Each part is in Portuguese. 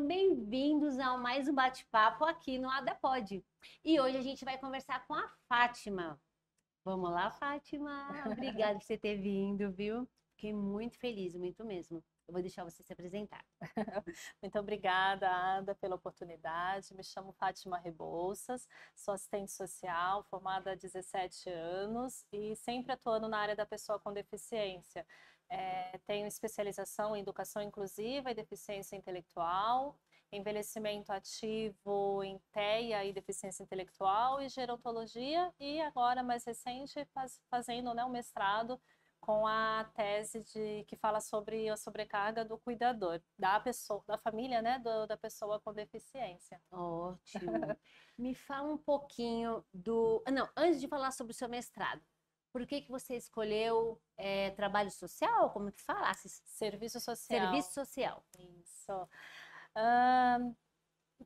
Sejam bem-vindos a mais um bate-papo aqui no AdaPod. E hoje a gente vai conversar com a Fátima. Vamos lá, Fátima. Obrigada por você ter vindo, viu? Fiquei muito feliz, muito mesmo. Eu vou deixar você se apresentar. Muito obrigada, Ada, pela oportunidade. Me chamo Fátima Rebouças, sou assistente social, formada há 17 anos e sempre atuando na área da pessoa com deficiência. Tenho especialização em educação inclusiva e deficiência intelectual, envelhecimento ativo em TEA e deficiência intelectual e gerontologia, e agora, mais recente, fazendo, né, um mestrado com a tese que fala sobre a sobrecarga do cuidador, da pessoa, da família, né, da pessoa com deficiência. Ótimo. Me fala um pouquinho do... Não, antes de falar sobre o seu mestrado, por que você escolheu trabalho social? Como que fala? Serviço social. Serviço social. Isso.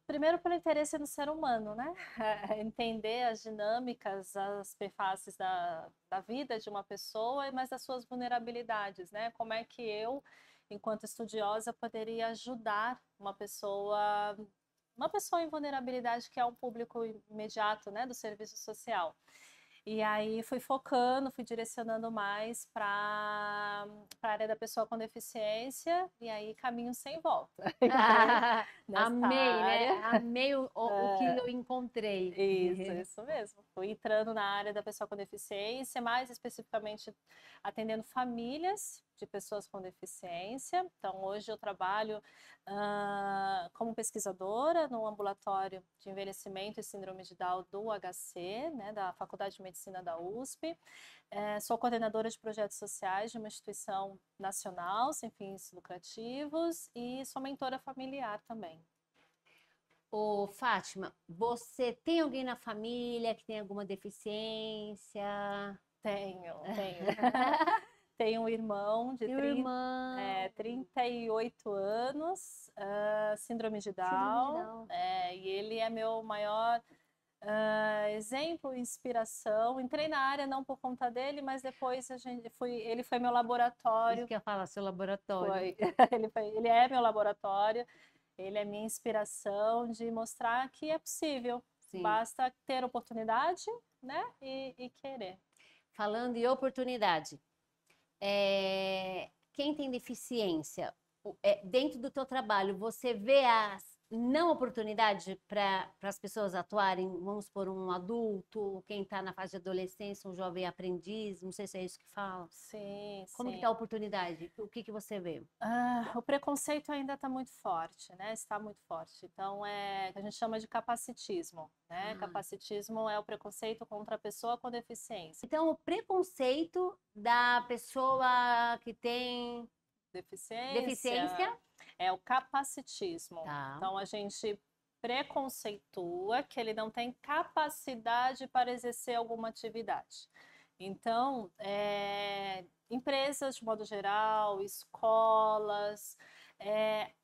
Primeiro pelo interesse no ser humano, né? Entender as dinâmicas, as perfaces da vida de uma pessoa, mas das suas vulnerabilidades, né? Como é que eu, enquanto estudiosa, poderia ajudar uma pessoa em vulnerabilidade que é um público imediato, né, do serviço social. E aí fui focando, fui direcionando mais para a área da pessoa com deficiência, e aí caminho sem volta. Nessa Amei, né? área. Amei o que eu encontrei. Isso mesmo. Fui entrando na área da pessoa com deficiência, mais especificamente atendendo famílias de pessoas com deficiência. Então, hoje eu trabalho como pesquisadora no ambulatório de envelhecimento e síndrome de Down do HC, né, da Faculdade de Medicina da USP. Sou coordenadora de projetos sociais de uma instituição nacional sem fins lucrativos e sou mentora familiar também. Ô, Fátima, você tem alguém na família que tem alguma deficiência? Tenho. Tenho um irmão de Meu irmão. 38 anos, síndrome de Síndrome de Down, Down. e ele é meu maior exemplo, inspiração. Entrei na área não por conta dele, mas depois ele foi meu Isso laboratório. que eu ia falar, seu laboratório. Ele é meu laboratório, ele é minha inspiração de mostrar que é possível. Sim. Basta ter oportunidade, né, e querer. Falando em oportunidade, quem tem deficiência, dentro do teu trabalho, você vê as não oportunidade para as pessoas atuarem, vamos supor, um adulto, quem está na fase de adolescência, um jovem aprendiz, não sei se é isso que fala. Sim, Como que sim. está a oportunidade? O que você vê? O preconceito ainda está muito forte, né? Está muito forte. Então, é o que a gente chama de capacitismo, né? Capacitismo é o preconceito contra a pessoa com deficiência. Então, o preconceito da pessoa que tem deficiência é o capacitismo. tá. Então, a gente preconceitua que ele não tem capacidade para exercer alguma atividade. Então, empresas de modo geral, escolas,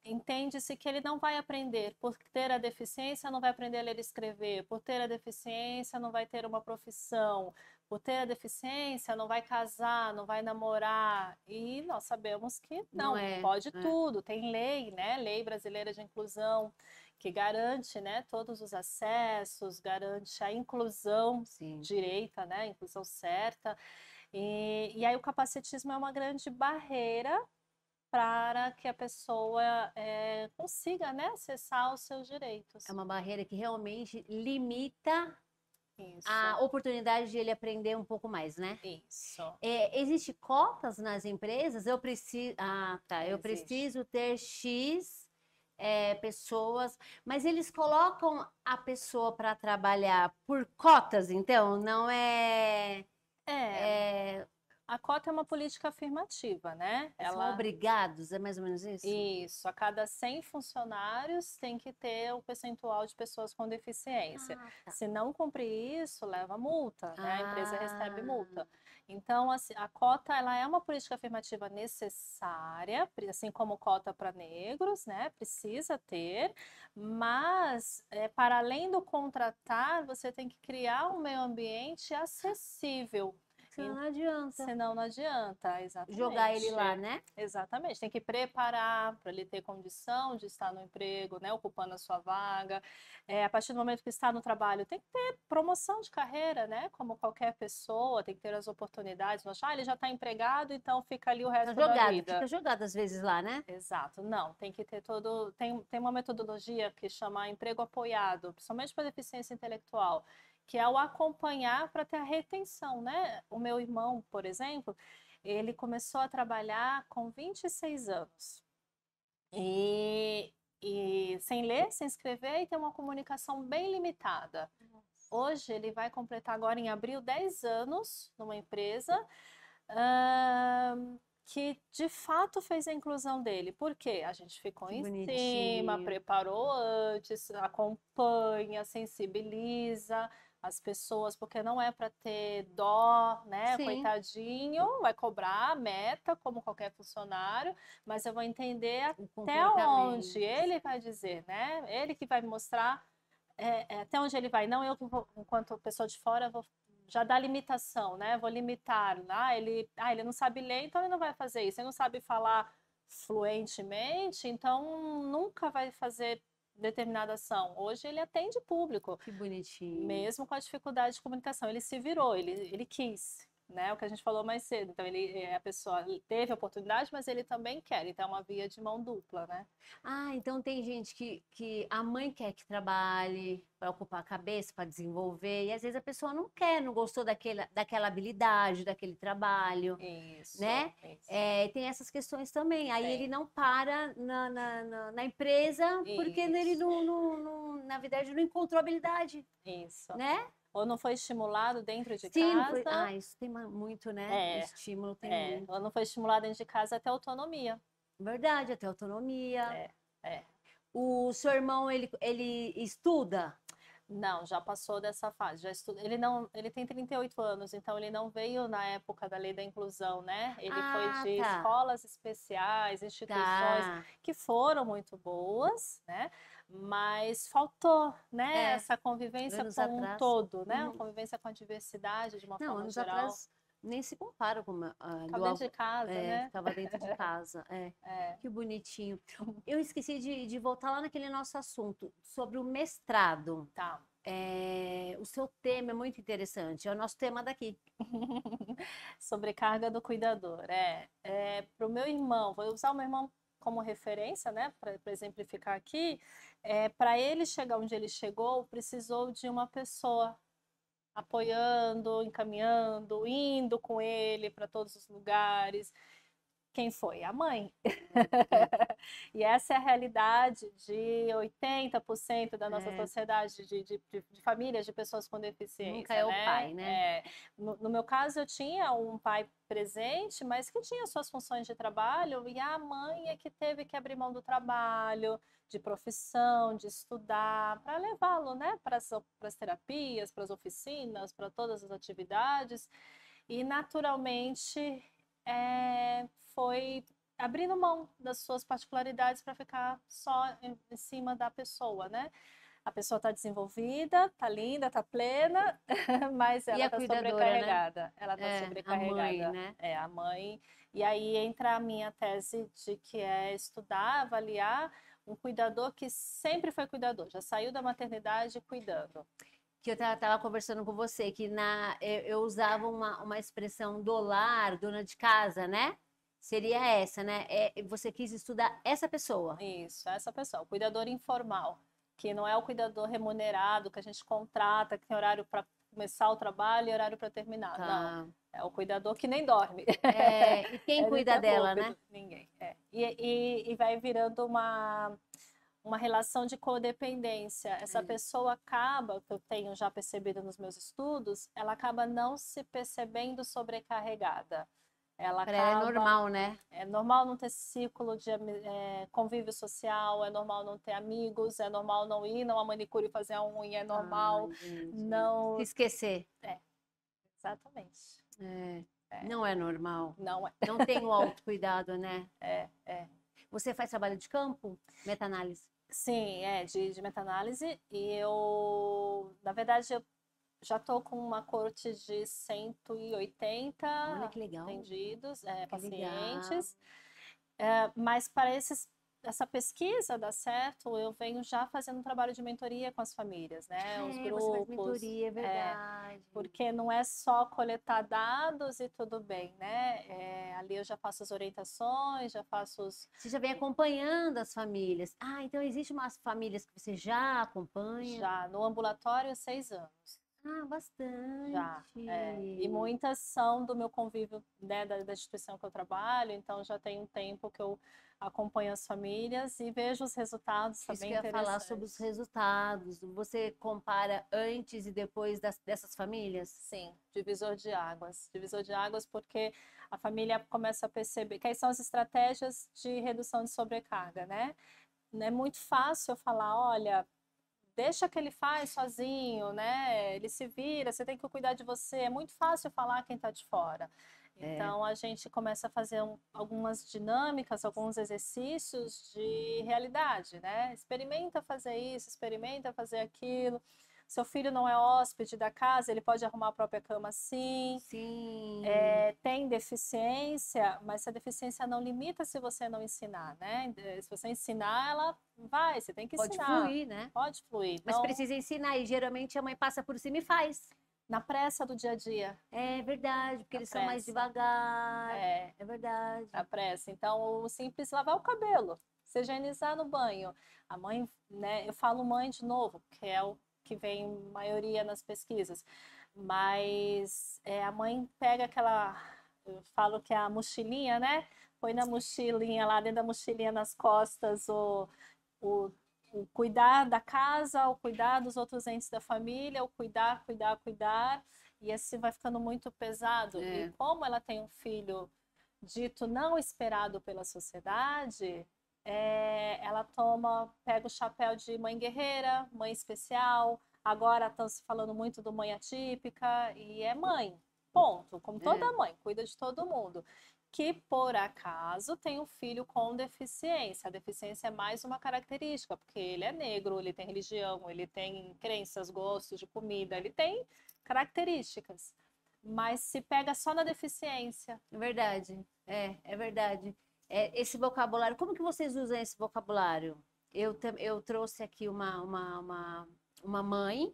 entende-se que ele não vai aprender, por ter a deficiência não vai aprender a ler e escrever, por ter a deficiência não vai ter uma profissão, por ter a deficiência não vai casar, não vai namorar, e nós sabemos que Não não, é. pode tudo, tem lei, né? Lei brasileira de inclusão, que garante, né, todos os acessos, garante a inclusão Sim. direita, né, a inclusão certa, e aí o capacitismo é uma grande barreira para que a pessoa consiga, né, acessar os seus direitos. É uma barreira que realmente limita Isso. a oportunidade de ele aprender um pouco mais, né? Isso. Existe cotas nas empresas? Eu preciso. Ah, tá. Eu Existe. preciso ter X pessoas, mas eles colocam a pessoa para trabalhar por cotas, então, não é. A cota é uma política afirmativa, né? São obrigados, é mais ou menos isso? Isso, a cada 100 funcionários tem que ter o percentual de pessoas com deficiência. Tá. Se não cumprir isso, leva multa, né? A empresa recebe multa. Ah. Então, assim, a cota ela é uma política afirmativa necessária, assim como cota para negros, né? Precisa ter, mas para além do contratar, você tem que criar um meio ambiente acessível. Senão não adianta. Senão não adianta, exatamente. Jogar ele lá, né? Exatamente, tem que preparar para ele ter condição de estar no emprego, né, ocupando a sua vaga. A partir do momento que está no trabalho, tem que ter promoção de carreira, né? Como qualquer pessoa, tem que ter as oportunidades. Não achar, ele já está empregado, então fica ali o resto da vida. Fica jogado às vezes lá, né? Exato, não, tem que ter todo. Tem uma metodologia que chama emprego apoiado, principalmente para deficiência intelectual, que é o acompanhar para ter a retenção, né? O meu irmão, por exemplo, ele começou a trabalhar com 26 anos. E sem ler, sem escrever e ter uma comunicação bem limitada. Hoje ele vai completar agora em abril 10 anos numa empresa que de fato fez a inclusão dele. Por quê? A gente ficou Que em bonitinho. cima, preparou antes, acompanha, sensibiliza as pessoas, porque não é para ter dó, né? Sim. Coitadinho, vai cobrar a meta, como qualquer funcionário, mas eu vou entender O até onde comportamento. ele vai dizer, né? Ele que vai mostrar até onde ele vai. Não eu, enquanto pessoa de fora, vou já dá limitação, né? Vou limitar. Ele não sabe ler, então ele não vai fazer isso. Ele não sabe falar fluentemente, então nunca vai fazer determinada ação. Hoje ele atende público. Que bonitinho. Mesmo com a dificuldade de comunicação. Ele se virou, ele quis, né? O que a gente falou mais cedo. Então, a pessoa teve a oportunidade, mas ele também quer. Então, é uma via de mão dupla, né? Ah, então tem gente que a mãe quer que trabalhe para ocupar a cabeça, para desenvolver, e às vezes a pessoa não quer, não gostou daquela habilidade, daquele trabalho, Isso, né? isso. Tem essas questões também. Aí Tem. ele não para na empresa porque ele na verdade, não encontrou habilidade, Isso. né? Ou não foi estimulado dentro de Sim, casa. isso tem muito, né? O estímulo tem muito. Ou não foi estimulado dentro de casa até autonomia. Verdade, até autonomia. É. O seu irmão, ele estuda? Não, já passou dessa fase. Já estuda. Ele tem 38 anos, então ele não veio na época da lei da inclusão, né? Ele foi de escolas especiais, instituições que foram muito boas, né? Mas faltou, né? Essa convivência com um todo, né? Uma convivência com a diversidade de uma forma geral. Atrás nem se compara com Ficava dentro de casa, né? Ficava dentro de casa, Que bonitinho. Eu esqueci de voltar lá naquele nosso assunto sobre o mestrado. Tá. O seu tema é muito interessante, é o nosso tema daqui. Sobrecarga do cuidador. Para o meu irmão, vou usar o meu irmão como referência, né, para exemplificar aqui, para ele chegar onde ele chegou, precisou de uma pessoa apoiando, encaminhando, indo com ele para todos os lugares. Quem foi? A mãe. E essa é a realidade de 80% da nossa sociedade, de famílias de pessoas com deficiência. Nunca é o pai, né? No meu caso, eu tinha um pai presente, mas que tinha suas funções de trabalho, e a mãe é que teve que abrir mão do trabalho, de profissão, de estudar, para levá-lo, né, para as terapias, para as oficinas, para todas as atividades. E, naturalmente, foi abrindo mão das suas particularidades para ficar só em cima da pessoa, né? A pessoa está desenvolvida, está linda, está plena, mas ela está sobrecarregada. Né? Ela está sobrecarregada. A mãe, né? A mãe. E aí entra a minha tese de que é estudar, avaliar um cuidador que sempre foi cuidador, já saiu da maternidade cuidando. Que eu estava conversando com você, que eu usava uma expressão do lar, dona de casa, né? Seria essa, né? Você quis estudar essa pessoa. Isso, essa pessoa, o cuidador informal, que não é o cuidador remunerado, que a gente contrata, que tem horário para começar o trabalho e horário para terminar. Não, é o cuidador que nem dorme. E quem cuida dela, né? Ninguém. E vai virando uma relação de codependência. Essa pessoa acaba, que eu tenho já percebido nos meus estudos, ela acaba não se percebendo sobrecarregada. Ela é normal, né? É normal não ter ciclo de convívio social, é normal não ter amigos, é normal não ir numa manicure fazer a unha, é normal não... Se esquecer. Exatamente. Não é normal. Não é. Não tem o autocuidado, né? Você faz trabalho de campo? Meta-análise? Sim, de meta-análise. E eu, na verdade, já estou com uma corte de 180 Olha que legal. atendidos, Que pacientes. legal. Mas para essa pesquisa dar certo, eu venho já fazendo um trabalho de mentoria com as famílias, né? Os Você faz grupos. mentoria, é verdade. Porque não é só coletar dados e tudo bem, né? Ali eu já faço as orientações, já faço os. Você já vem acompanhando as famílias. Ah, então existem umas famílias que você já acompanha? Já no ambulatório, 6 anos. Ah, bastante. Já. E muitas são do meu convívio, né, da instituição que eu trabalho, então já tem um tempo que eu acompanho as famílias e vejo os resultados Isso também que eu ia falar sobre os resultados. Você compara antes e depois dessas famílias? Sim, divisor de águas. Divisor de águas porque a família começa a perceber quais são as estratégias de redução de sobrecarga, né? Não é muito fácil eu falar, olha, deixa que ele faz sozinho, né? Ele se vira, você tem que cuidar de você. É muito fácil falar quem está de fora. Então a gente começa a fazer algumas dinâmicas, alguns exercícios de realidade, né? Experimenta fazer isso, experimenta fazer aquilo. Seu filho não é hóspede da casa, ele pode arrumar a própria cama sim. Sim. Tem deficiência, mas essa deficiência não limita se você não ensinar, né? Se você ensinar, ela vai, você tem que Pode ensinar. fluir, né? Pode fluir. Mas Então, precisa ensinar e geralmente a mãe passa por cima e faz. na pressa do dia a dia. É verdade, porque Na eles são mais pressa. devagar. É verdade. Na pressa. Então, o simples lavar o cabelo, se higienizar no banho. A mãe, né? Eu falo mãe de novo, porque é o que vem maioria nas pesquisas. Mas a mãe pega aquela, eu falo que é a mochilinha, né? Põe na mochilinha, lá dentro da mochilinha, nas costas, o, o cuidar da casa, o cuidar dos outros entes da família, o cuidar, cuidar, cuidar. E assim vai ficando muito pesado. E como ela tem um filho dito não esperado pela sociedade, ela pega o chapéu de mãe guerreira, mãe especial. Agora estão se falando muito do mãe atípica e é mãe, ponto. Como toda mãe, cuida de todo mundo. Que por acaso tem um filho com deficiência. A deficiência é mais uma característica, porque ele é negro, ele tem religião, ele tem crenças, gostos de comida, ele tem características. Mas se pega só na deficiência. É verdade. É verdade. Esse vocabulário, como que vocês usam esse vocabulário? Eu trouxe aqui uma mãe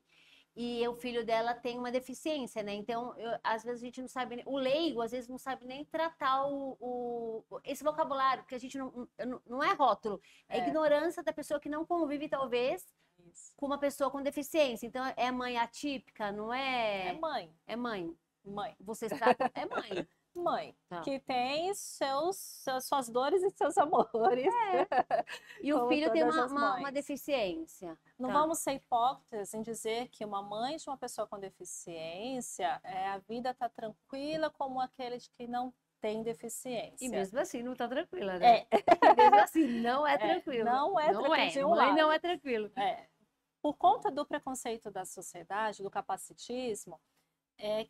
e o filho dela tem uma deficiência, né? Então, às vezes a gente não sabe, o leigo às vezes não sabe nem tratar esse vocabulário, porque a gente não é rótulo, é ignorância da pessoa que não convive, talvez, com uma pessoa com deficiência. Então, é mãe atípica, não é? É mãe. É mãe. Mãe. Vocês tratam, é mãe. Mãe, Tá. que tem suas dores e seus amores. E o filho tem uma deficiência. Não vamos ser hipócritas em dizer que uma mãe de uma pessoa com deficiência, a vida está tranquila como aquele de que não tem deficiência. E mesmo assim não está tranquila, né? E mesmo assim não é tranquilo. Não é tranquilo de um mãe lado. não é tranquilo. Por conta do preconceito da sociedade, do capacitismo,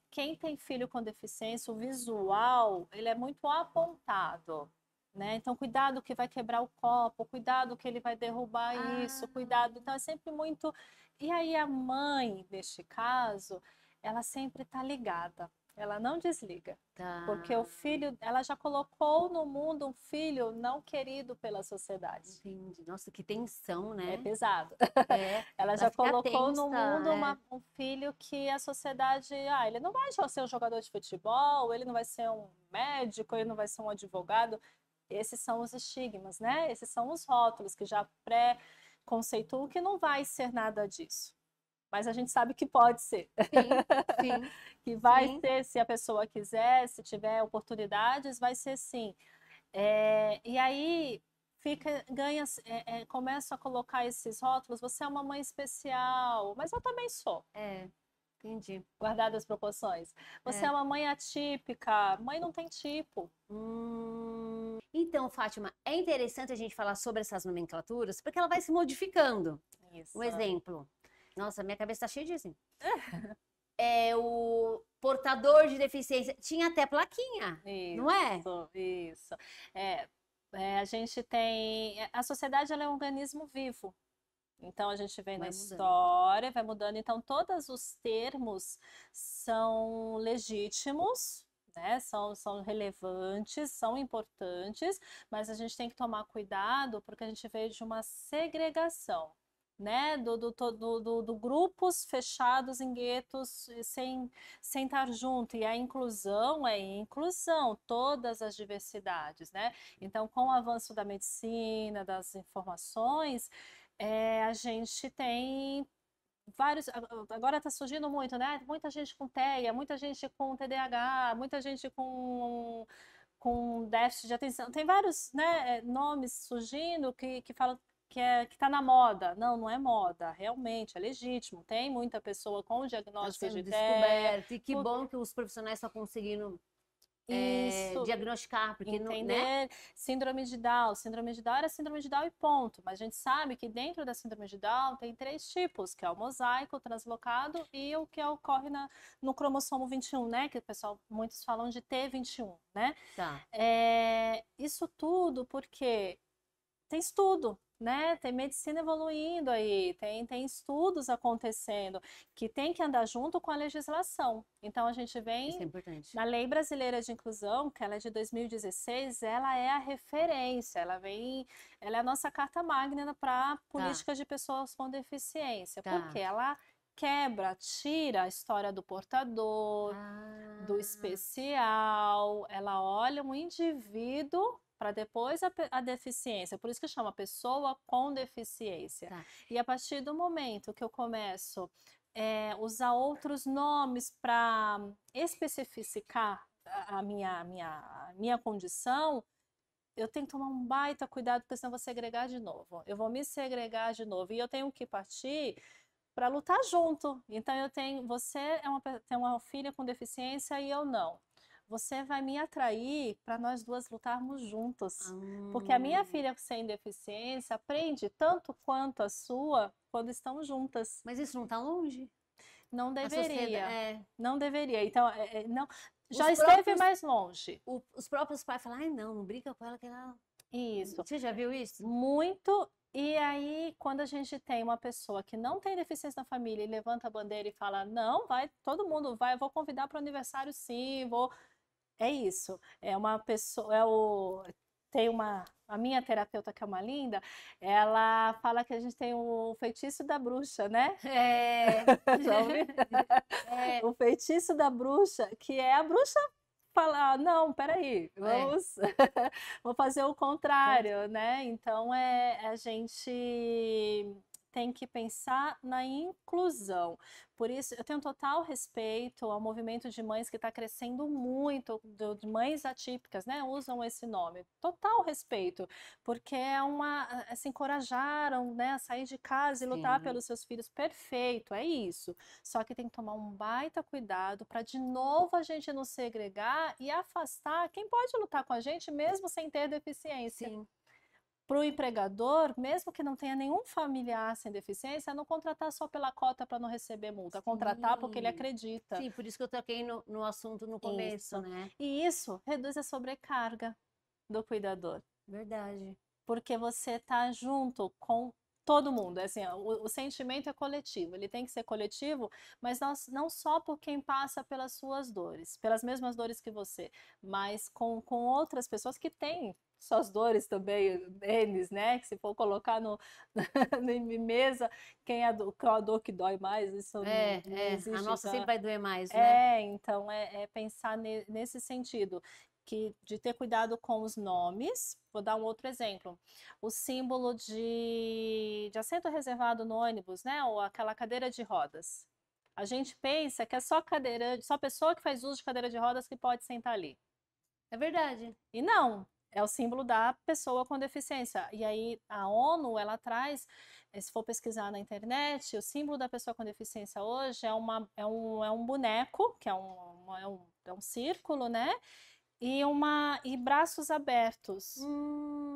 quem tem filho com deficiência, o visual, ele é muito apontado, né? Então, cuidado que vai quebrar o copo, cuidado que ele vai derrubar isso, cuidado. Então, é sempre muito... E aí, a mãe, neste caso, ela sempre está ligada. Ela não desliga. Porque o filho, ela já colocou no mundo um filho não querido pela sociedade. Entendi. Nossa, que tensão, né? É pesado. Ela já colocou no mundo um filho que a sociedade, ele não vai ser um jogador de futebol, ele não vai ser um médico, ele não vai ser um advogado. Esses são os estigmas, né? Esses são os rótulos que já pré-conceituam que não vai ser nada disso. Mas a gente sabe que pode ser. Sim. Que vai ser, se a pessoa quiser, se tiver oportunidades, vai ser sim. E aí começa a colocar esses rótulos, você é uma mãe especial, mas eu também sou. Entendi. Guardadas as proporções. Você é uma mãe atípica, mãe não tem tipo. Então, Fátima, é interessante a gente falar sobre essas nomenclaturas, porque ela vai se modificando. Isso. Um exemplo. Nossa, minha cabeça tá cheia disso. O portador de deficiência. Tinha até plaquinha, não é? Isso. A gente tem... A sociedade ela é um organismo vivo, Então a gente vem na Vai mudando. história, vai mudando. Então todos os termos são legítimos, né? São relevantes, são importantes, mas a gente tem que tomar cuidado porque a gente veio de uma segregação. Né, do grupos fechados em guetos sem estar junto, e a inclusão é inclusão, todas as diversidades, né? Então, com o avanço da medicina, das informações, a gente tem vários. Agora está surgindo muito, né? Muita gente com TEA, muita gente com TDAH, muita gente com déficit de atenção. Tem vários, né, nomes surgindo que falam que está na moda. Não, não é moda, realmente, é legítimo. Tem muita pessoa com Tá diagnóstico sendo de TEA. descoberto. E que bom que os profissionais estão conseguindo Isso, diagnosticar, porque não, né? entender síndrome de Down. Síndrome de Down era síndrome de Down e ponto. Mas a gente sabe que dentro da síndrome de Down tem 3 tipos, que é o mosaico, o translocado e o que ocorre no cromossomo 21, né? Que o pessoal, muitos falam de T21, né? Tá. Isso tudo porque tem estudo, né? Tem medicina evoluindo aí, tem estudos acontecendo que tem que andar junto com a legislação. Então a gente Isso é vem importante. na Lei Brasileira de Inclusão, que ela é de 2016, ela é a referência, ela é a nossa carta magna para políticas de pessoas com deficiência, Tá. porque ela quebra, tira a história do portador, do especial, ela olha um indivíduo para depois a deficiência, por isso que chama pessoa com deficiência. Tá. E a partir do momento que eu começo usar outros nomes para especificar a minha condição, eu tenho que tomar um baita cuidado, porque senão eu vou segregar de novo. Eu vou me segregar de novo. E eu tenho que partir para lutar junto. Então você tem uma filha com deficiência e eu não. Você vai me atrair para nós duas lutarmos juntos. Porque a minha filha sem deficiência aprende tanto quanto a sua quando estão juntas. Mas isso não está longe? Não deveria. Não deveria. Então, não, já Os esteve próprios- mais longe. Os próprios pais falam, ai não brinca com ela que ela... Isso. Você já viu isso? Muito. E aí, quando a gente tem uma pessoa que não tem deficiência na família e levanta a bandeira e fala, não, vai, todo mundo vai, eu vou convidar para o aniversário sim, vou. É isso. É uma pessoa, a minha terapeuta, que é uma linda, ela fala que a gente tem o feitiço da bruxa, né? Já ouviu? O feitiço da bruxa, que é a bruxa falar, não, peraí, vamos fazer o contrário, né? Então a gente tem que pensar na inclusão. Por isso, eu tenho total respeito ao movimento de mães que está crescendo muito, de mães atípicas, né? Usam esse nome. Total respeito, porque se encorajaram, né, a sair de casa e lutar pelos seus filhos. Perfeito, é isso. Só que tem que tomar um baita cuidado para de novo a gente não segregar e afastar quem pode lutar com a gente mesmo sem ter deficiência. Sim. Para o empregador, mesmo que não tenha nenhum familiar sem deficiência, não contratar só pela cota para não receber multa, contratar porque ele acredita. Sim, por isso que eu toquei no assunto no começo, né? E isso reduz a sobrecarga do cuidador. Verdade. Porque você está junto com todo mundo. Assim, o sentimento é coletivo, ele tem que ser coletivo, mas não só por quem passa pelas suas dores, pelas mesmas dores que você, mas com outras pessoas que têm suas dores também, eles, né? Que se for colocar em mesa, qual a dor que dói mais, isso não existe. A nossa então, sempre vai doer mais, né? Então é pensar nesse sentido. De ter cuidado com os nomes. Vou dar um outro exemplo. O símbolo de assento reservado no ônibus, né? Ou aquela cadeira de rodas. A gente pensa que é só pessoa que faz uso de cadeira de rodas que pode sentar ali. É verdade. E não, é o símbolo da pessoa com deficiência. E aí a ONU, ela traz, se for pesquisar na internet, o símbolo da pessoa com deficiência hoje é um boneco, que é um círculo, né? E braços abertos,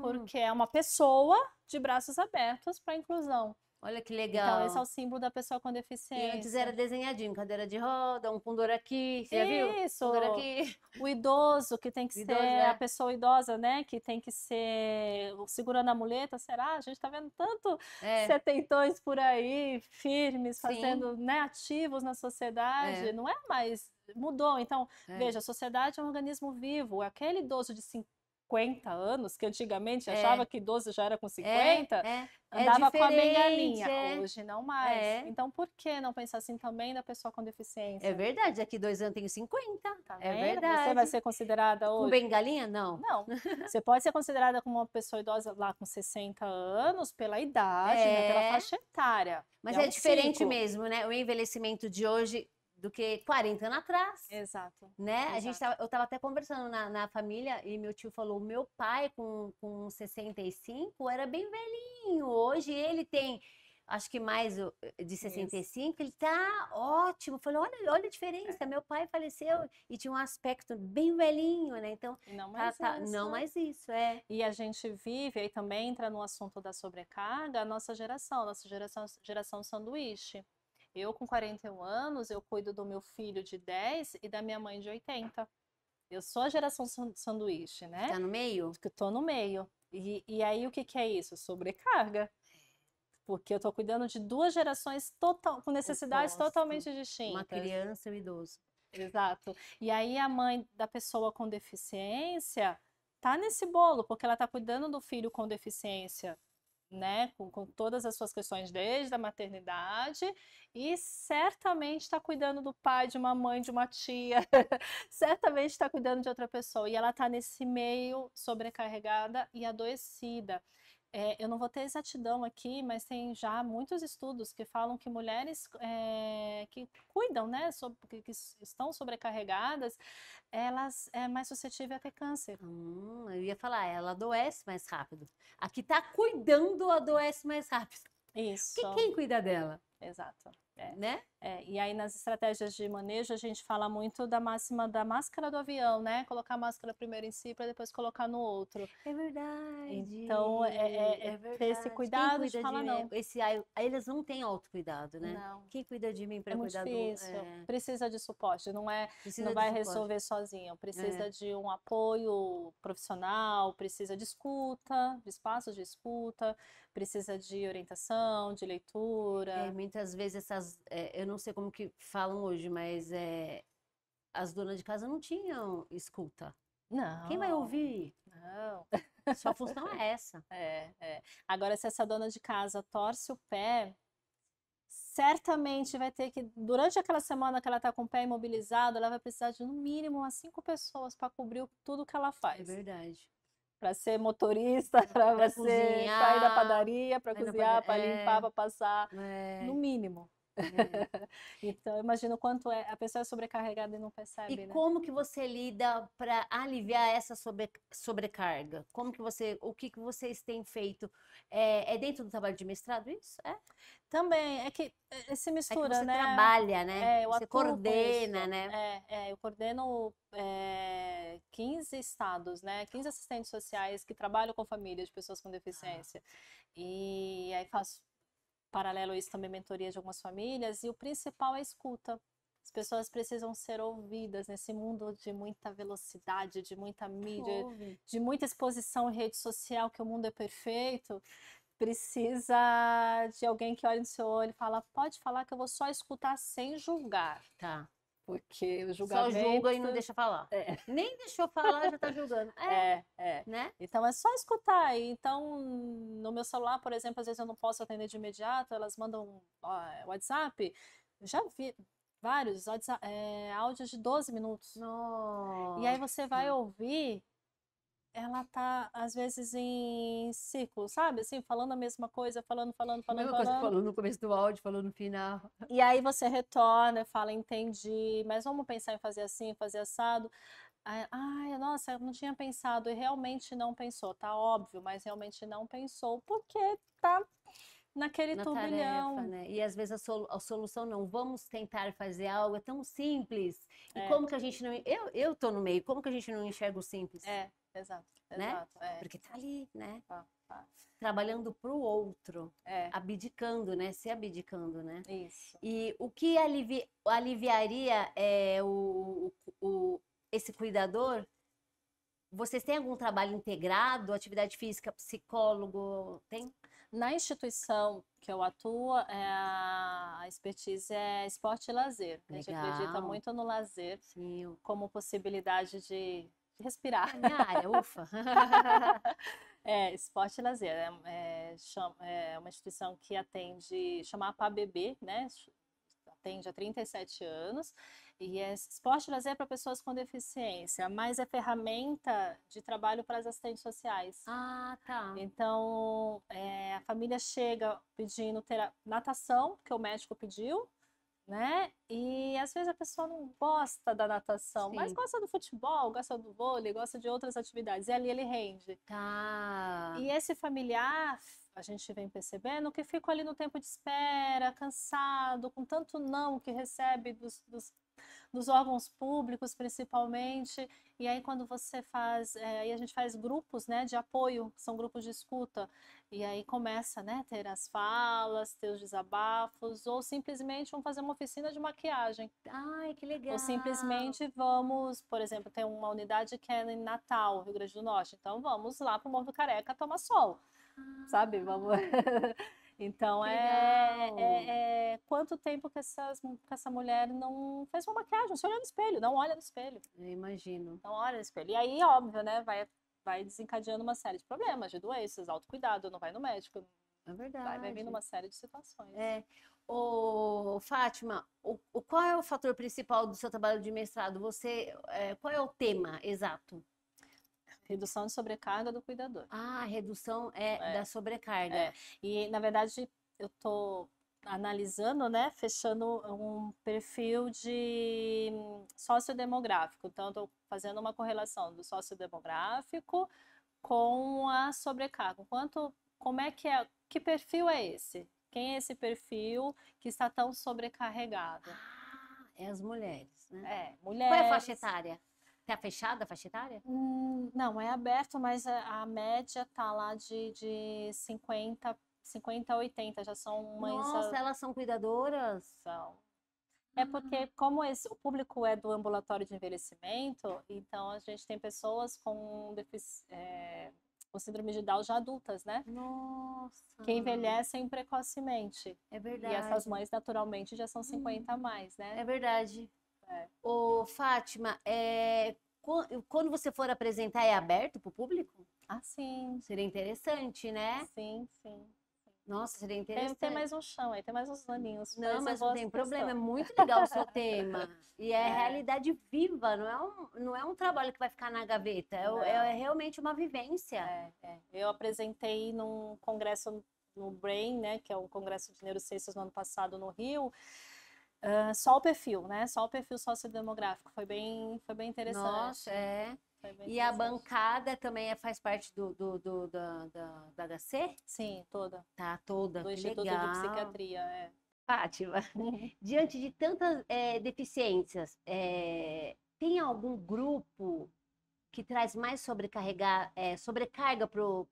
porque é uma pessoa de braços abertos para inclusão. Olha que Então, esse é legal. o símbolo da pessoa com E antes era deficiência. desenhadinho, cadeira de roda, um com dor aqui, você já viu? Com dor Isso, aqui. o idoso, que tem que Idoso, ser a é. pessoa idosa, né? Que tem que ser segurando a muleta, será? A gente tá vendo tanto É, setentões por aí, firmes, sim, fazendo, né, ativos na sociedade. é, Não é mais, mudou. Então, é, veja, a sociedade é um organismo vivo. Aquele idoso de 50 anos, que antigamente achava é, que idoso já era com é, 50, é andava com a diferente, bengalinha. é, Hoje não mais. é. Então, por que não pensar assim também da pessoa com É deficiência? verdade, daqui 2 anos eu tenho 50, Tá é vendo? Você vai verdade. ser considerada Com hoje? bengalinha, não. Não. Você pode ser considerada como uma pessoa idosa lá com 60 anos pela idade, né? Pela É, faixa etária. mas É é um diferente ciclo. mesmo, né? O envelhecimento de hoje do que 40 anos atrás. Exato. Né? Exato. Eu tava até conversando na família e meu tio falou, meu pai com 65 era bem velhinho, hoje ele tem, acho que mais de Isso. 65, ele tá ótimo. Eu falei, olha a diferença, meu pai faleceu e tinha um aspecto bem velhinho, né? Então, E não mais não isso. mais isso, é. E a gente vive, aí também entra no assunto da sobrecarga, a nossa geração sanduíche. Eu, com 41 anos, eu cuido do meu filho de 10 e da minha mãe de 80. Eu sou a geração sanduíche, Que né? tá no meio? Que eu tô no meio. E aí, o que que é isso? Sobrecarga. Porque eu tô cuidando de duas gerações com necessidades Oposto. totalmente Uma distintas. criança e um idoso. Exato. E aí a mãe da pessoa com deficiência tá nesse bolo, porque ela tá cuidando do filho com deficiência, né? Com todas as suas questões desde a maternidade, e certamente está cuidando do pai, de uma mãe, de uma tia, certamente está cuidando de outra pessoa. E ela tá nesse meio sobrecarregada e adoecida. Eu não vou ter exatidão aqui, mas tem já muitos estudos que falam que mulheres que cuidam, né, que estão sobrecarregadas, elas é mais suscetível a ter câncer. Eu ia falar, ela adoece mais rápido. Aqui tá cuidando, adoece mais rápido. Porque Isso, quem cuida dela, exato. É. né? E aí nas estratégias de manejo a gente fala muito da máxima da máscara do avião, né? Colocar a máscara primeiro em si para depois colocar no outro. É verdade, Então é é ter esse verdade. Quem cuidado de cuida de falar mim? não. Eles não têm autocuidado, né? Não. Quem cuida de mim É para muito cuidar do. difícil, precisa de suporte, não Precisa de vai suporte. resolver sozinho, É. precisa de um apoio profissional, precisa de escuta, de espaços de escuta, precisa de orientação, de leitura. Muitas vezes eu não sei como que falam hoje, mas as donas de casa não tinham escuta. Quem vai Não, ouvir? não. Sua função é essa. É. Agora, se essa dona de casa torce o pé, certamente vai ter que, durante aquela semana que ela está com o pé imobilizado, ela vai precisar de no mínimo umas 5 pessoas para cobrir tudo que ela É faz. verdade. Para ser motorista, para Para você, para ir na cozinhar, padaria, para vai na cozinhar, para limpar, é, para passar, no é, mínimo. é. Então, imagina o quanto a pessoa é sobrecarregada e não E percebe, né? como que você lida para aliviar essa sobrecarga? O que que vocês têm feito? É dentro do trabalho de mestrado isso? Também é que se É que mistura, você né? trabalha, né? Eu Você atuo com isso. coordena, né? Eu coordeno 15 estados, né? 15 assistentes sociais que trabalham com famílias de pessoas com deficiência. E aí faço paralelo a isso também mentoria de algumas famílias. E o principal é a escuta. As pessoas precisam ser ouvidas nesse mundo de muita velocidade, de muita mídia, Ouve. de muita exposição em rede social, que o mundo é perfeito. Precisa de alguém que olhe no seu olho e fala, pode falar que eu vou só escutar sem julgar, Tá. porque o Só julga e não julgamento deixa falar. é, Nem deixou falar, já tá julgando. é. Né? Então é só escutar. Então, no meu celular, por exemplo, às vezes eu não posso atender de imediato, elas mandam WhatsApp. Já vi vários áudios de 12 minutos. E aí você vai Nossa. ouvir, ela tá, às vezes, em ciclo, sabe? Assim, falando a mesma coisa, falando. A mesma coisa que falou no começo do áudio, falou no final. E aí você retorna, fala, entendi, mas vamos pensar em fazer assim, fazer assado. Ai, nossa, eu não tinha pensado, e realmente não pensou, tá óbvio, mas realmente não pensou, porque tá naquele na turbilhão. tarefa, né? E às vezes a solução não, vamos tentar fazer algo, é tão simples. E É. como que a gente não. Eu tô no meio, como que a gente não enxerga o simples? Exato, Né? exato. Porque tá ali, né? Tá. Trabalhando pro outro, É, abdicando, né? Se abdicando, né? isso. E o que aliviaria esse cuidador? Vocês têm algum trabalho integrado, atividade física, psicólogo? Tem? Na instituição que eu atuo, a expertise é esporte e lazer. A gente acredita Legal. muito no lazer Sim. como possibilidade de respirar. É minha área, ufa. Esporte e lazer. É uma instituição que atende, chama APABB, né? Atende há 37 anos. E é esporte e lazer para pessoas com deficiência, mas é ferramenta de trabalho para as assistentes sociais. Ah, tá. Então, a família chega pedindo natação, que o médico pediu, né? E às vezes a pessoa não gosta da natação, mas Sim. gosta do futebol, gosta do vôlei, gosta de outras atividades. E ali ele rende. Tá. E esse familiar, a gente vem percebendo que fica ali no tempo de espera, cansado, com tanto não que recebe dos órgãos públicos, principalmente. E aí, quando você faz, aí a gente faz grupos, né, de apoio, são grupos de escuta. E aí começa, né, ter as falas, ter os desabafos, ou simplesmente vamos fazer uma oficina de maquiagem. Ai, que legal. Ou simplesmente vamos, por exemplo, tem uma unidade que é em Natal, Rio Grande do Norte. Então vamos lá para o Morro do Careca tomar sol, sabe? Vamos. Então quanto tempo que essa mulher não fez uma maquiagem, não se olha no espelho, não olha no espelho. Eu imagino. Não olha no espelho. E aí, óbvio, né? Vai desencadeando uma série de problemas, de doenças, autocuidado, não vai no médico. É verdade. Vai vindo uma série de situações. Ô, Fátima, qual é o fator principal do seu trabalho de mestrado? Qual é o tema exato? Redução de sobrecarga do cuidador. Ah, redução da sobrecarga. E, na verdade, eu estou analisando, né, fechando um perfil de sociodemográfico. Então, estou fazendo uma correlação do sociodemográfico com a sobrecarga. Como é que perfil é esse? Quem é esse perfil que está tão sobrecarregado? Ah, é as mulheres, né? Mulheres. Qual é a faixa etária? Tá fechada a faixa etária? Não, é aberto, mas a média tá lá de 50 a 80, já são mães... Nossa, elas são cuidadoras? São. É porque, como o público é do ambulatório de envelhecimento, então a gente tem pessoas com síndrome de Down já adultas, né? Nossa. Que envelhecem precocemente. É verdade. E essas mães, naturalmente, já são 50 a mais, né? É verdade. Ô, Fátima, quando você for apresentar, é aberto para o público? Ah, sim. Seria interessante, né? Sim, sim. Nossa, seria interessante. Tem mais um chão aí, tem mais uns aninhos. Não, mas não tem problema, é muito legal o seu tema. E é realidade viva, não é um trabalho que vai ficar na gaveta, é realmente uma vivência. Eu apresentei num congresso no BRAIN, né, que é o Congresso de Neurociências no ano passado no Rio, só o perfil, né, só o perfil sociodemográfico, foi bem interessante. Nossa, E a bancada também faz parte da HC? Sim, toda. Tá, toda, Do que Instituto legal. de Psiquiatria, Fátima, diante de tantas deficiências, tem algum grupo que traz mais sobrecarga pro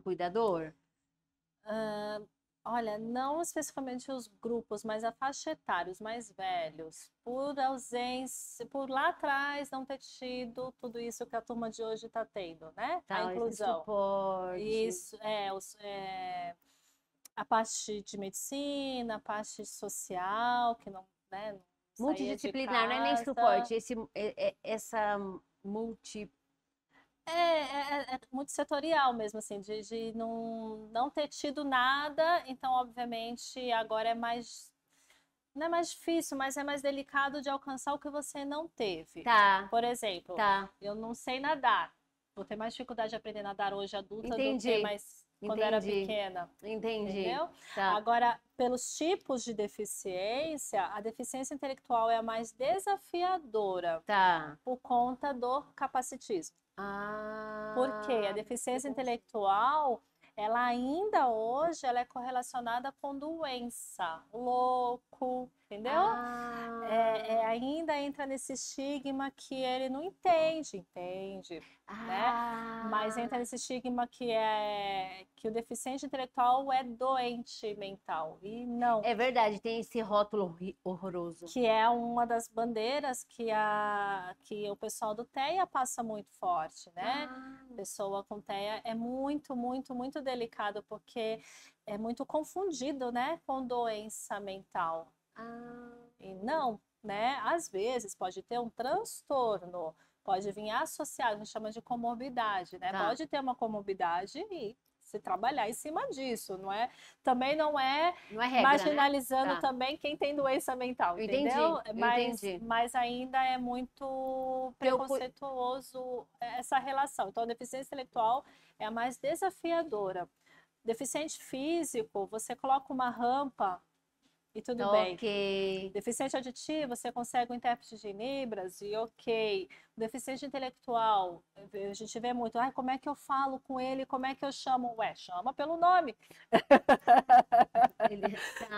cuidador? Olha, não especificamente os grupos, mas a faixa etária, os mais velhos, por ausência, por lá atrás não ter tido tudo isso que a turma de hoje está tendo, né? Tá, A inclusão. Suporte. Isso, a parte de medicina, a parte social, que não, né, não multidisciplinar, não é nem suporte, essa multi... É muito setorial mesmo, assim, de não ter tido nada, então, obviamente, agora não é mais difícil, mas é mais delicado de alcançar o que você não teve. Tá. Por exemplo, eu não sei nadar, vou ter mais dificuldade de aprender a nadar hoje adulta do que quando era pequena. Entendi. Entendeu? Tá. Agora, pelos tipos de deficiência, a deficiência intelectual é a mais desafiadora. Tá. Por conta do capacitismo. Ah. Porque a deficiência intelectual, ela ainda hoje ela é correlacionada com doença, louco, entendeu? Ainda entra nesse estigma que ele não entende, né? Mas entra nesse estigma que o deficiente intelectual é doente mental. E não. É verdade, tem esse rótulo horroroso. Que é uma das bandeiras que o pessoal do TEA passa muito forte, né? Pessoa com TEA é muito, muito, muito delicado, porque é muito confundido, né, com doença mental. E não, né? Às vezes pode ter um transtorno, pode vir associado, a gente chama de comorbidade, né? Pode ter uma comorbidade e se trabalhar em cima disso, não é? Também não é regra, marginalizando né? também quem tem doença mental, entendeu? Mas ainda é muito preconceituoso essa relação. Então, a deficiência intelectual é a mais desafiadora. Deficiente físico, você coloca uma rampa e tudo bem. Deficiente auditivo, você consegue um intérprete de Libras e ok. Deficiente intelectual, a gente vê muito, como é que eu falo com ele, como é que eu chamo? Ué, chama pelo nome.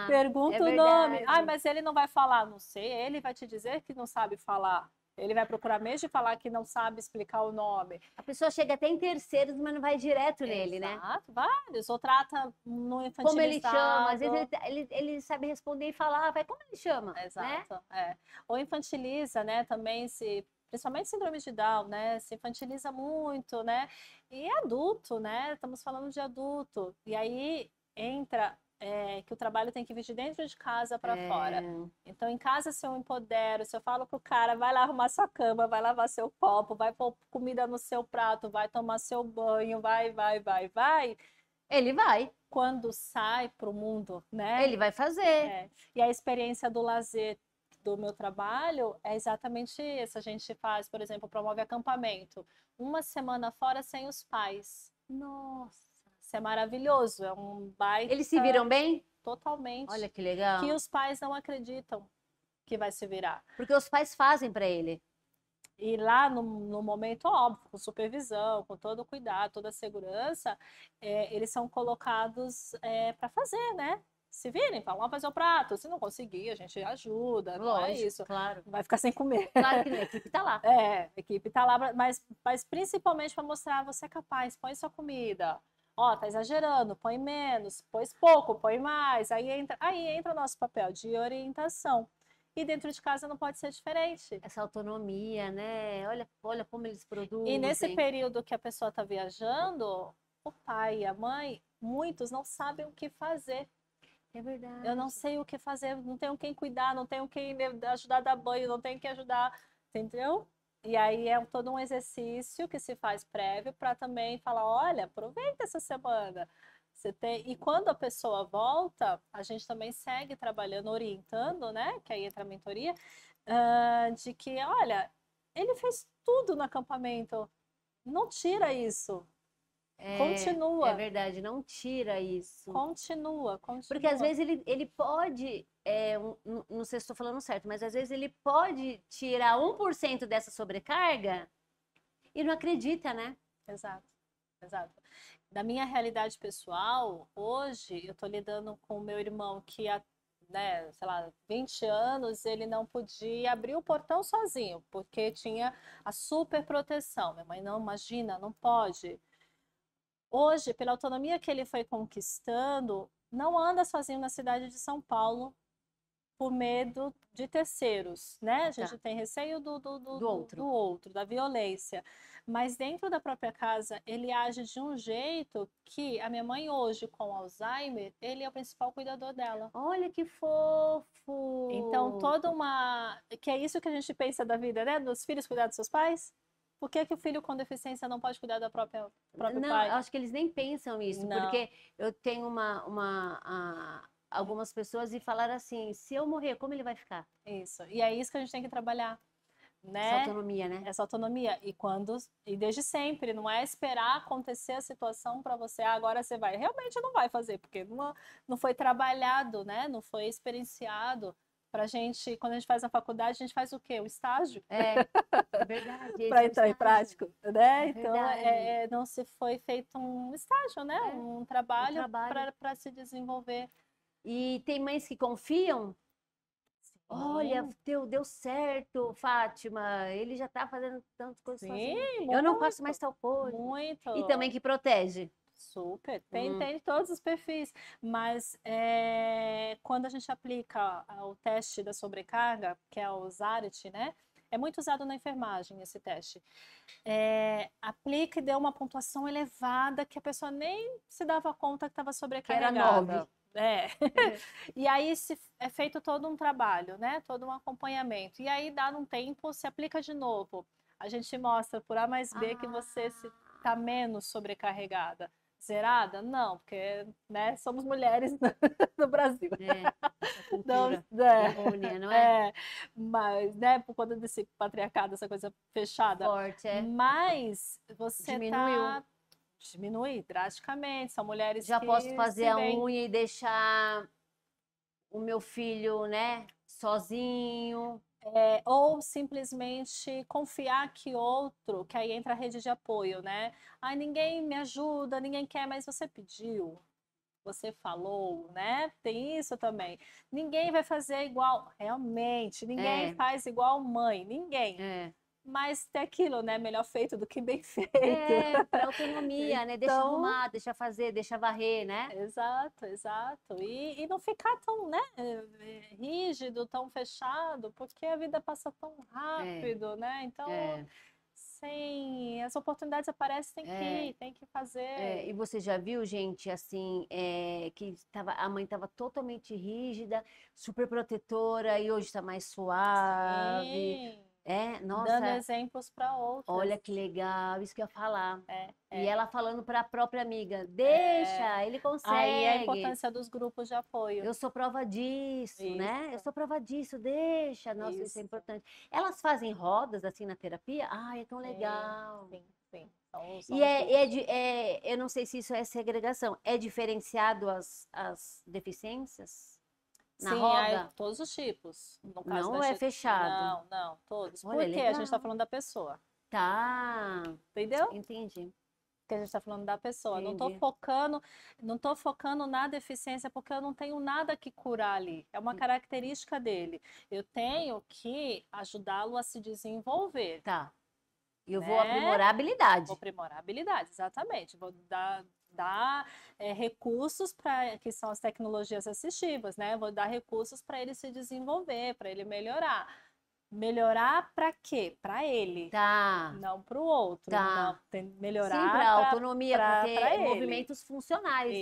Pergunta o nome. Mas ele não vai falar, não sei, ele vai te dizer que não sabe falar. Ele vai procurar meios de falar que não sabe explicar o nome. A pessoa chega até em terceiros, mas não vai direto nele, né? Exato, vários. Ou trata no infantilizado. Como ele chama, às vezes ele sabe responder e falar, vai, como ele chama? Exato, né? Ou infantiliza, né, também principalmente síndrome de Down, né, se infantiliza muito, né, e adulto, né, estamos falando de adulto, e aí entra que o trabalho tem que vir de dentro de casa para fora. Então, em casa, se eu empodero, se eu falo pro cara, vai lá arrumar sua cama, vai lavar seu copo, vai pôr comida no seu prato, vai tomar seu banho, vai. Ele vai. Quando sai pro mundo, né? Ele vai fazer. E a experiência do lazer do meu trabalho é exatamente isso. A gente faz, por exemplo, promove acampamento. Uma semana fora sem os pais. Nossa. Isso é maravilhoso, é um baita... Eles se viram bem? Totalmente. Olha que legal. Que os pais não acreditam que vai se virar. Porque os pais fazem para ele. E lá no momento, óbvio, com supervisão, com todo o cuidado, toda a segurança, eles são colocados para fazer, né? Se virem, vão fazer o prato. Se não conseguir, a gente ajuda. Lógico, não é isso. Claro. Vai ficar sem comer. Claro que não, a equipe tá lá. A equipe tá lá, mas principalmente para mostrar, você é capaz, põe sua comida. Ó, tá exagerando, põe menos, pôs pouco, põe mais. Aí entra o nosso papel de orientação. E dentro de casa não pode ser diferente. Essa autonomia, né? Olha como eles produzem. E nesse período que a pessoa está viajando, o pai e a mãe, muitos não sabem o que fazer. É verdade. Eu não sei o que fazer, não tenho quem cuidar, não tenho quem ajudar a dar banho, não tenho quem ajudar, entendeu? E aí é todo um exercício que se faz prévio para também falar, olha, aproveita essa semana. E quando a pessoa volta, a gente também segue trabalhando, orientando, né? Que aí entra a mentoria, de que, olha, ele fez tudo no acampamento, não tira isso. Continua. É verdade, não tira isso. Continua. Porque às vezes ele pode, não sei se estou falando certo, mas às vezes ele pode tirar 1% dessa sobrecarga e não acredita, né? Exato. Da minha realidade pessoal, hoje eu estou lidando com o meu irmão que há, né, sei lá, 20 anos, ele não podia abrir o portão sozinho, porque tinha a super proteção. Minha mãe, não, imagina, não pode. Hoje, pela autonomia que ele foi conquistando, não anda sozinho na cidade de São Paulo por medo de terceiros, né? A gente tem receio do outro, da violência. Mas dentro da própria casa, ele age de um jeito que a minha mãe hoje, com Alzheimer, ele é o principal cuidador dela. Olha que fofo! Então, que é isso que a gente pensa da vida, né? Dos filhos cuidar dos seus pais? Por que o filho com deficiência não pode cuidar do próprio pai? Não, acho que eles nem pensam isso, porque eu tenho algumas pessoas e falaram assim, se eu morrer, como ele vai ficar? Isso, e é isso que a gente tem que trabalhar, né? Essa autonomia, né? Essa autonomia, e desde sempre, não é esperar acontecer a situação para você, agora você vai, realmente não vai fazer, porque não foi trabalhado, né? Não foi experienciado Pra gente, quando a gente faz a faculdade, a gente faz o quê? O estágio É verdade. Esse para é o entrar em estágio. prático, né? É Então, verdade. não se foi feito um estágio, né? É, Um um trabalho trabalho. para se desenvolver. E tem mães que confiam. Olha, Sim, deu certo, Fátima. Ele já tá fazendo tantas coisas sim, sozinho. Eu não faço mais muito, tal coisa. E também muito. que protege. Super, Hum, tem todos os perfis, mas quando a gente aplica o teste da sobrecarga, que é o ZARET, né? É muito usado na enfermagem esse teste. Aplica e deu uma pontuação elevada que a pessoa nem se dava conta que estava que era 9. sobrecarregada. É. E aí é feito todo um trabalho, né? Todo um acompanhamento. E aí, dado um tempo, se aplica de novo. A gente mostra por A mais B que você está menos sobrecarregada. Zerada? Não, porque, né, somos mulheres no Brasil. Essa Não, cultura é, errônea, não é? mas, né, por conta desse patriarcado, essa coisa fechada. Forte, é. Mas você Diminuiu. diminui drasticamente. São mulheres Já posso que fazer se a veem. unha e deixar o meu filho, né, sozinho. Ou simplesmente confiar que outro, que aí entra a rede de apoio, né? Ai, ninguém me ajuda, ninguém quer, mas você pediu, você falou, né? Tem isso também. Ninguém vai fazer igual, realmente, ninguém É, faz igual mãe, ninguém. é. Mas tem aquilo, né? Melhor feito do que bem feito. É, para autonomia, né? Deixa Então, arrumar, deixa fazer, deixa varrer, né? exato, exato. E não ficar tão, né, rígido, tão fechado, porque a vida passa tão É, rápido, né? Então, é, sem as oportunidades aparecem, tem que é. ir, tem que E fazer. você já viu, gente, assim, que a mãe estava totalmente rígida, super protetora, e hoje está mais suave. Sim, dando Nossa, exemplos para outras. olha que legal, isso que eu ia falar. É, E é, ela falando para a própria amiga, é. deixa, ele Aí a consegue. importância dos grupos de apoio. Eu sou prova disso, né? Eu Isso, sou prova disso, deixa. Nossa, isso é isso. importante. Elas fazem rodas assim na terapia? Ai, é tão Sim, legal. sim, sim. São, E são os grupos. eu não sei se isso é segregação. É diferenciado as deficiências na Sim, aí, roda? todos os tipos. No caso da Não é fechado. Não, não, todos. Olha, Por quê? A gente está legal. falando da pessoa, Tá, entendeu? entendi, Que a gente está falando da pessoa. entendi. Não tô focando na deficiência porque eu não tenho nada que curar ali. É uma característica dele. Eu tenho que ajudá-lo a se desenvolver, Tá. E eu vou né? aprimorar a Vou habilidade. aprimorar habilidades, exatamente. Vou dar recursos para que são as tecnologias assistivas, né? Vou dar recursos para ele se desenvolver, para ele melhorar. Melhorar para quê? Para ele, Tá, não para o outro. Não, tá. tem que Sim, para melhorar autonomia, para para ter ele. movimentos funcionais.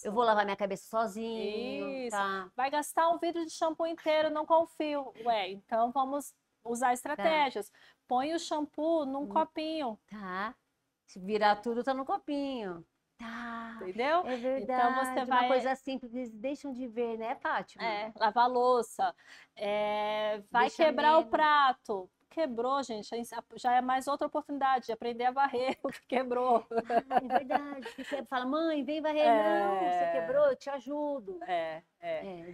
Eu vou Isso. lavar minha cabeça sozinho, Isso. tá, Vai gastar um vidro de shampoo inteiro, não confio. Ué, então vamos usar tá, estratégias. Põe o shampoo num copinho, tá. Se virar tudo, tá no copinho. Tá, entendeu? é Então você verdade. Uma vai coisa simples, eles deixam de ver, né, Fátima? lavar louça, vai Deixa quebrar o menos. prato. Quebrou, gente, já é mais outra oportunidade de aprender a varrer o que quebrou. Ah, é verdade. Fala, mãe, vem varrer. Não, você É, quebrou, eu te ajudo. é.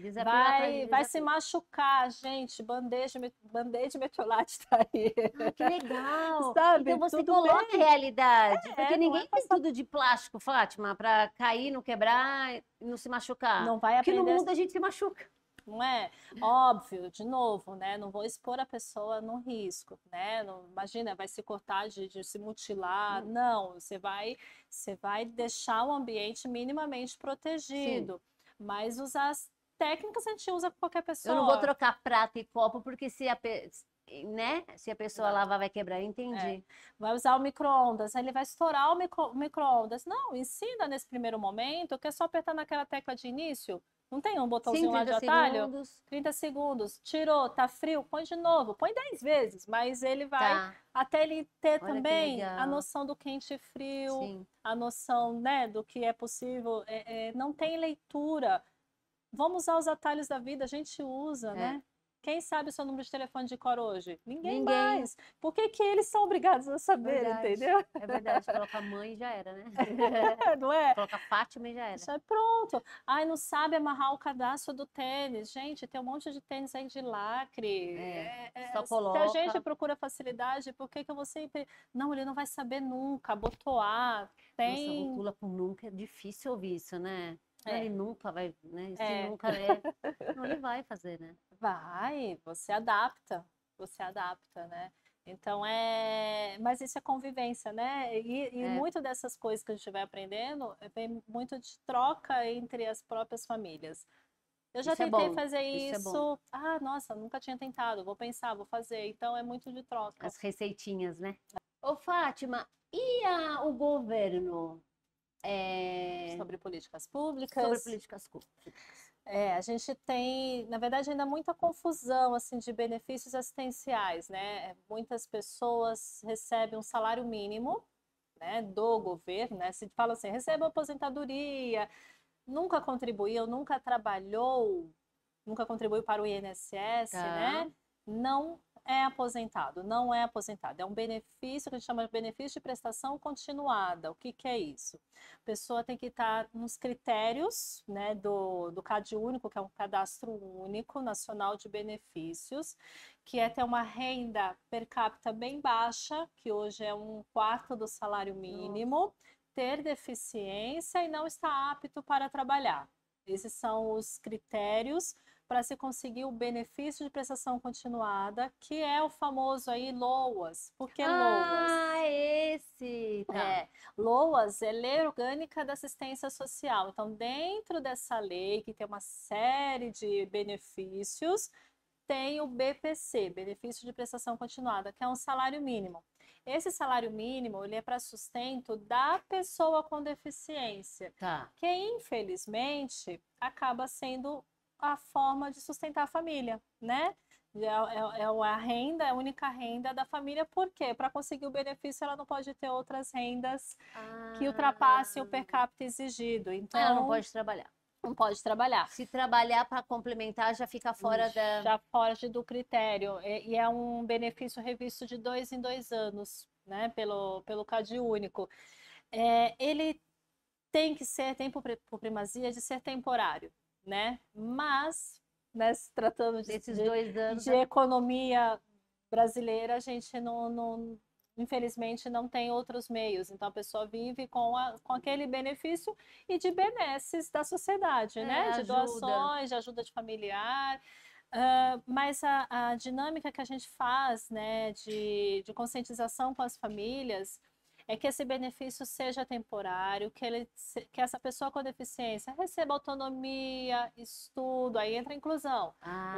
Desafio atrás de Vai se desafio. machucar, gente. Band-aid metiolate tá aí. Ah, que legal! Então Sabe? você Tudo coloca a bem. realidade, porque Não é ninguém tem passar. tudo de plástico, Fátima, para cair, não quebrar e não se machucar. Não vai Porque no aprender. mundo a gente se machuca. Não é? Óbvio, de novo, né? Não vou expor a pessoa no risco, né? Não, imagina, vai se cortar de se mutilar. Hum, Não, você vai deixar o ambiente minimamente Sim, protegido. Mas usar as técnicas a gente usa com qualquer eu não vou pessoa. trocar prata e copo, porque né? Se a pessoa Não. lavar vai quebrar, É. entendi. Vai usar o micro-ondas, aí ele vai estourar o micro-ondas. Não, ensina nesse primeiro momento que é só apertar naquela tecla de início. Não tem um Sim, botãozinho lá de 30 atalho? segundos. 30 segundos. Tirou, tá frio, põe de novo. Põe 10 vezes, mas ele vai Tá, até ele ter olha que também a legal. noção do quente e frio, Sim, a noção, né, do que é possível. Não tem leitura. Vamos usar os atalhos da vida, a gente usa, é. né? Quem sabe o seu número de telefone de cor hoje? Ninguém Ninguém. mais. Por que que eles são obrigados a saber, Verdade. entendeu? É verdade, coloca mãe e já era, né? Não é? Coloca Fátima e já era. Já é pronto. Ai, não sabe amarrar o cadastro do tênis. Gente, tem um monte de tênis aí de lacre. Só Se a gente coloca. procura facilidade, por que que eu vou sempre... Não, ele não vai saber nunca. Botoar, Nossa, tem... rotula por nunca, é difícil ouvir isso, né? É. Ele nunca vai, né? Se É. nunca é, não, ele vai fazer, né? Vai, você adapta, né? Então mas isso é convivência, né? E É. muito dessas coisas que a gente vai aprendendo vem muito de troca entre as próprias famílias. Eu já Isso é tentei bom, fazer isso é bom. isso. Ah, nossa, nunca tinha tentado. Vou pensar, vou fazer. Então é muito de troca. As receitinhas, né? Ô, Fátima, e o governo Sobre políticas sobre públicas. políticas públicas? A gente tem, na verdade, ainda muita confusão assim de benefícios assistenciais, né? Muitas pessoas recebem um salário mínimo, né, do governo, né? Se fala assim, recebe aposentadoria, nunca contribuiu, nunca contribuiu para o INSS, Tá. né? Não é aposentado, não é aposentado. É um benefício que a gente chama de benefício de prestação continuada. O que que é isso? A pessoa tem que estar nos critérios, né, do CadÚnico, que é um cadastro único nacional de benefícios, que é ter uma renda per capita bem baixa, que hoje é 1/4 do salário mínimo, ter deficiência e não estar apto para trabalhar. Esses são os critérios para se conseguir o benefício de prestação continuada, que é o famoso aí LOAS. Por que LOAS? Ah, esse! Tá. LOAS é Lei Orgânica da Assistência Social. Então, dentro dessa lei, que tem uma série de benefícios, tem o BPC, Benefício de Prestação Continuada, que é um salário mínimo. Esse salário mínimo, ele é para sustento da pessoa com deficiência, Tá. que infelizmente acaba sendo a forma de sustentar a família, né? É a renda, é a única renda da família, por quê? Para conseguir o benefício, ela não pode ter outras rendas que ultrapassem o per capita exigido. Então, ela não pode trabalhar. não pode trabalhar. Se trabalhar para complementar, já fica fora da. Já foge do critério. E é um benefício revisto de 2 em 2 anos, né? Pelo CadÚnico. Ele tem que ser, tem por primazia de ser temporário, né? Mas, né, se tratando Desses 2 anos. de economia brasileira, a gente infelizmente não tem outros meios. Então a pessoa vive com aquele benefício e de benesses da sociedade, né? De ajuda. doações, de ajuda de familiar. Mas a dinâmica que a gente faz, né, de conscientização com as famílias é que esse benefício seja temporário, que essa pessoa com deficiência receba autonomia, estudo, aí entra a inclusão.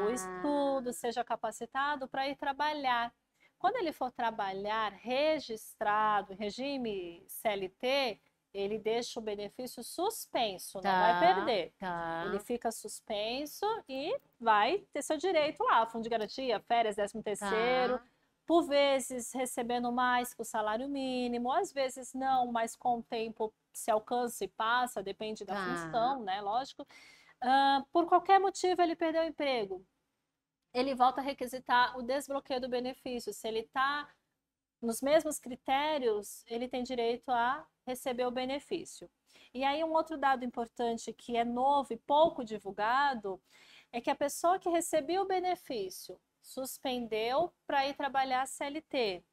O estudo seja capacitado para ir trabalhar. Quando ele for trabalhar registrado, em regime CLT, ele deixa o benefício suspenso, não vai perder. Tá. Ele fica suspenso e vai ter seu direito lá, fundo de garantia, férias, 13º, Tá. por vezes recebendo mais que o salário mínimo, às vezes não, mas com o tempo se alcança e passa, depende da função, né? Lógico. Por qualquer motivo ele perdeu o emprego, ele volta a requisitar o desbloqueio do benefício. Se ele está nos mesmos critérios, ele tem direito a receber o benefício. E aí um outro dado importante que é novo e pouco divulgado é que a pessoa que recebia o benefício suspendeu para ir trabalhar CLT.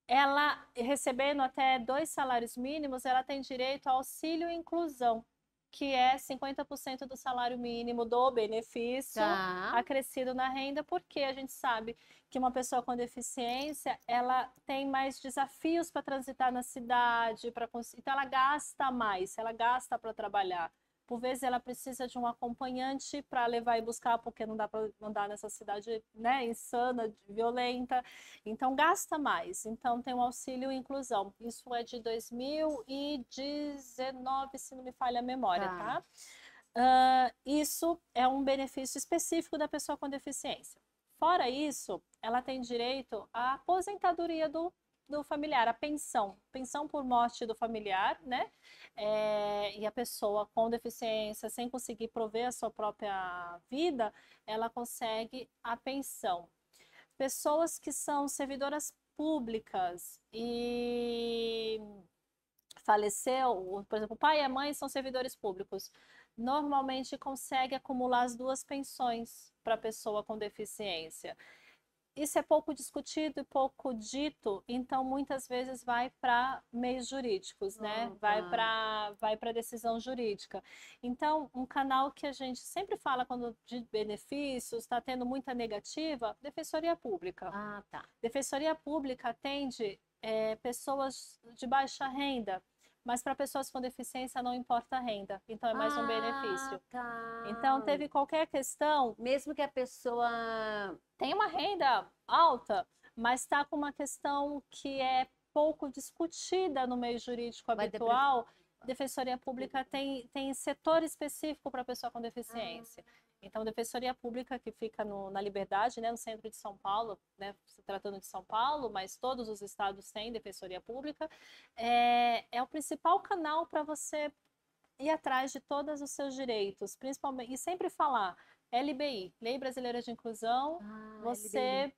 Ela, recebendo até 2 salários mínimos, ela tem direito ao auxílio inclusão, que é 50% do salário mínimo do benefício acrescido na renda, porque a gente sabe que uma pessoa com deficiência, ela tem mais desafios para transitar na cidade, então ela gasta mais, ela gasta para trabalhar. Por vezes ela precisa de um acompanhante para levar e buscar, porque não dá para andar nessa cidade, né, insana, violenta. Então gasta mais. Então tem um auxílio inclusão. Isso é de 2019, se não me falha a memória, tá? Isso é um benefício específico da pessoa com deficiência. Fora isso, ela tem direito à aposentadoria do do familiar, a pensão por morte do familiar, né? E a pessoa com deficiência, sem conseguir prover a sua própria vida, ela consegue a pensão. Pessoas que são servidoras públicas e faleceu, por exemplo, o pai e a mãe são servidores públicos, normalmente consegue acumular as duas pensões para a pessoa com deficiência. Isso é pouco discutido e pouco dito, então muitas vezes vai para meios jurídicos, né? Vai para decisão jurídica. Então, um canal que a gente sempre fala quando de benefícios, está tendo muita negativa, Defensoria Pública. Ah, tá. Defensoria Pública atende pessoas de baixa renda, mas para pessoas com deficiência não importa a renda, então é mais um benefício. Tá. Então, teve qualquer questão, Mesmo que a pessoa tem uma renda alta, mas está com uma questão que é pouco discutida no meio jurídico habitual, Defensoria Pública tem setor específico para pessoa com deficiência. Então, Defensoria Pública, que fica na Liberdade, né, no centro de São Paulo, né, se tratando de São Paulo, mas todos os estados têm Defensoria Pública, é o principal canal para você ir atrás de todos os seus direitos, principalmente, e sempre falar, LBI, Lei Brasileira de Inclusão, você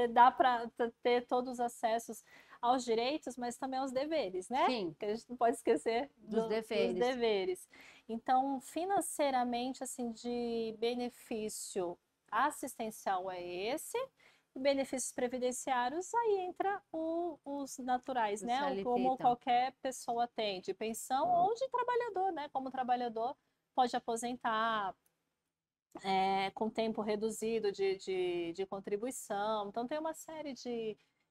dá para ter todos os acessos aos direitos, mas também aos deveres, né? Sim. Porque a gente não pode esquecer dos deveres. Então, financeiramente, assim, de benefício assistencial é esse, e benefícios previdenciários, aí entra os naturais, né? CLT, Como então. qualquer pessoa tem, de pensão ou de trabalhador, né? Como trabalhador pode aposentar com tempo reduzido de contribuição. Então, tem uma série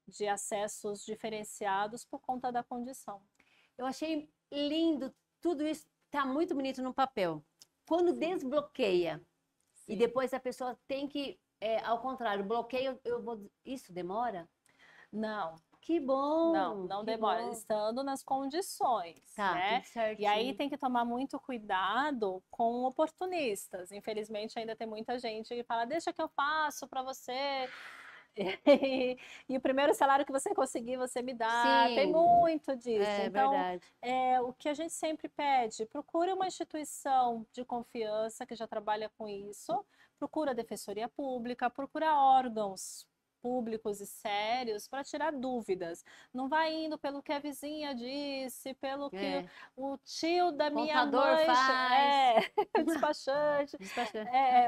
de acessos diferenciados por conta da condição. Eu achei lindo, tudo isso tá muito bonito no papel. Quando desbloqueia e depois a pessoa tem que, ao contrário, bloqueio, isso demora? Não. Que bom! Não demora, estando nas condições, tá, né? tudo certinho. E aí tem que tomar muito cuidado com oportunistas. Infelizmente ainda tem muita gente que fala, deixa que eu faço para você. E o primeiro salário que você conseguir, você me dá. Sim. Tem muito disso. Então, verdade. O que a gente sempre pede, procure uma instituição de confiança que já trabalha com isso, procura a Defensoria Pública, procura órgãos públicos e sérios para tirar dúvidas. Não vai indo pelo que a vizinha disse, pelo que o tio da minha mãe faz. Despachante.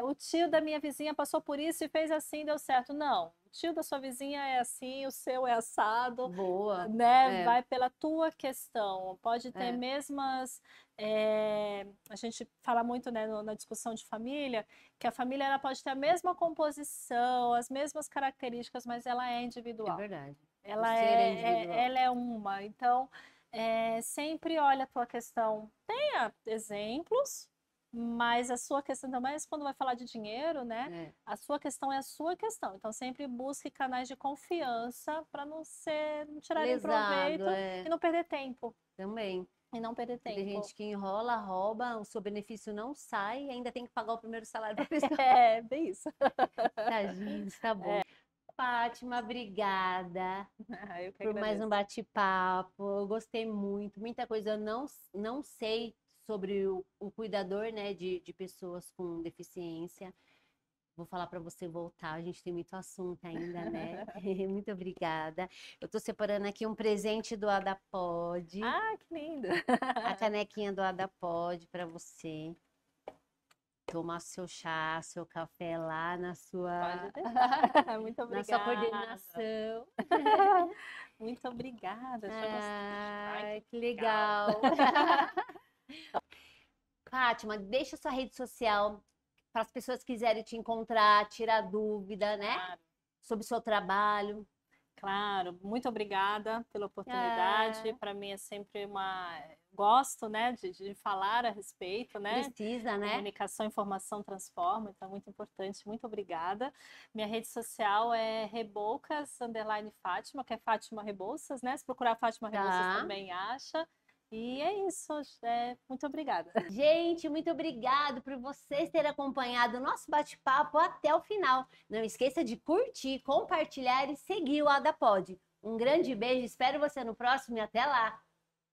O tio da minha vizinha passou por isso e fez assim, deu certo. Não, o tio da sua vizinha é assim, o seu é assado. Boa. Né? Vai pela tua questão. Pode ter mesmas... a gente fala muito, né, na discussão de família, que a família ela pode ter a mesma composição, as mesmas características, mas ela é individual. É verdade. Ela é uma. Então, sempre olha a tua questão. Tenha exemplos, mas a sua questão também, quando vai falar de dinheiro, né? A sua questão é a sua questão. Então, sempre busque canais de confiança para não tirarem proveito e não perder tempo. Também. E não perder tempo. Tem gente que enrola, rouba, o seu benefício não sai e ainda tem que pagar o primeiro salário para a pessoa. Bem isso. Tadinho, tá bom. Fátima, obrigada por mais um bate-papo. Eu gostei muito. Muita coisa eu não sei sobre o cuidador, né, de pessoas com deficiência. Vou falar para você voltar, a gente tem muito assunto ainda, né? Muito obrigada. Eu tô separando aqui um presente do Adapod. Ah, que lindo! A canequinha do Adapod para você. Tomar seu chá, seu café lá na sua... Muito obrigada. Na sua coordenação. Muito obrigada. Ai, que legal. Fátima, deixa sua rede social para as pessoas que quiserem te encontrar, tirar dúvida, né? Claro. Sobre o seu trabalho. Claro, muito obrigada pela oportunidade. Para mim é sempre gosto, né, de falar a respeito, né? Precisa, né? Comunicação, informação transforma, então é muito importante. Muito obrigada. Minha rede social é Reboucas_Fátima, que é Fátima Rebouças, né? Se procurar Fátima Rebouças também acha. E é isso, muito obrigada. Gente, muito obrigado por vocês terem acompanhado o nosso bate-papo até o final. Não esqueça de curtir, compartilhar e seguir o Adapod. Um grande beijo, espero você no próximo e até lá!